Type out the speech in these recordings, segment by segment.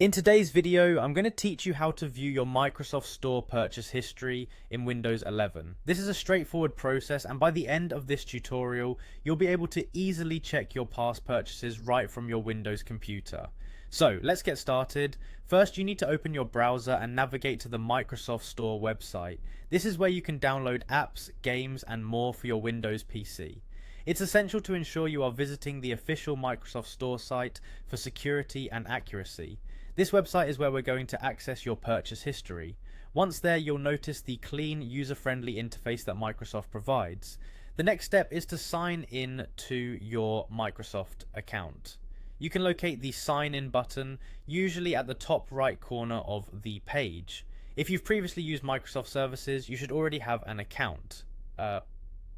In today's video, I'm going to teach you how to view your Microsoft Store purchase history in Windows 11. This is a straightforward process, and by the end of this tutorial, you'll be able to easily check your past purchases right from your Windows computer. So let's get started. First, you need to open your browser and navigate to the Microsoft Store website. This is where you can download apps, games, and more for your Windows PC. It's essential to ensure you are visiting the official Microsoft Store site for security and accuracy. This website is where we're going to access your purchase history. Once there, you'll notice the clean, user-friendly interface that Microsoft provides. The next step is to sign in to your Microsoft account. You can locate the sign in button, usually at the top right corner of the page. If you've previously used Microsoft services, you should already have an account.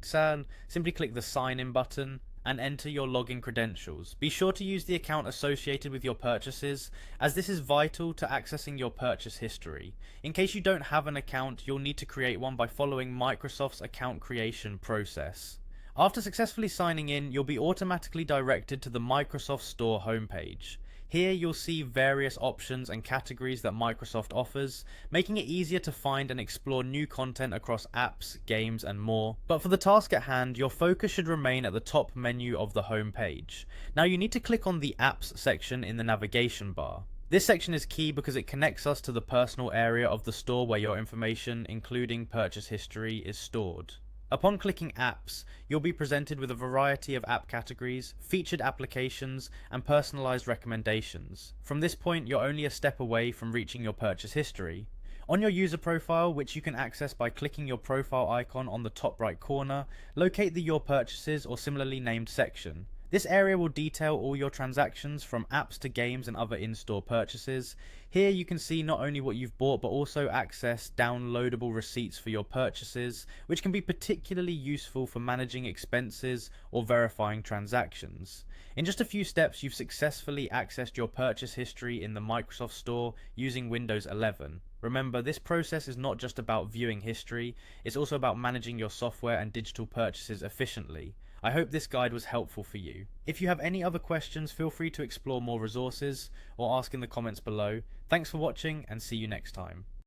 Simply click the sign in button and enter your login credentials. Be sure to use the account associated with your purchases, as this is vital to accessing your purchase history. In case you don't have an account, you'll need to create one by following Microsoft's account creation process. After successfully signing in, you'll be automatically directed to the Microsoft Store homepage. Here you'll see various options and categories that Microsoft offers, making it easier to find and explore new content across apps, games, and more. But for the task at hand, your focus should remain at the top menu of the home page. Now you need to click on the Apps section in the navigation bar. This section is key because it connects us to the personal area of the store where your information, including purchase history, is stored. Upon clicking Apps, you'll be presented with a variety of app categories, featured applications, and personalized recommendations. From this point, you're only a step away from reaching your purchase history. On your user profile, which you can access by clicking your profile icon on the top right corner, locate the Your Purchases or similarly named section. This area will detail all your transactions from apps to games and other in-store purchases. Here you can see not only what you've bought but also access downloadable receipts for your purchases, which can be particularly useful for managing expenses or verifying transactions. In just a few steps, you've successfully accessed your purchase history in the Microsoft Store using Windows 11. Remember, this process is not just about viewing history, it's also about managing your software and digital purchases efficiently. I hope this guide was helpful for you. If you have any other questions, feel free to explore more resources or ask in the comments below. Thanks for watching and see you next time.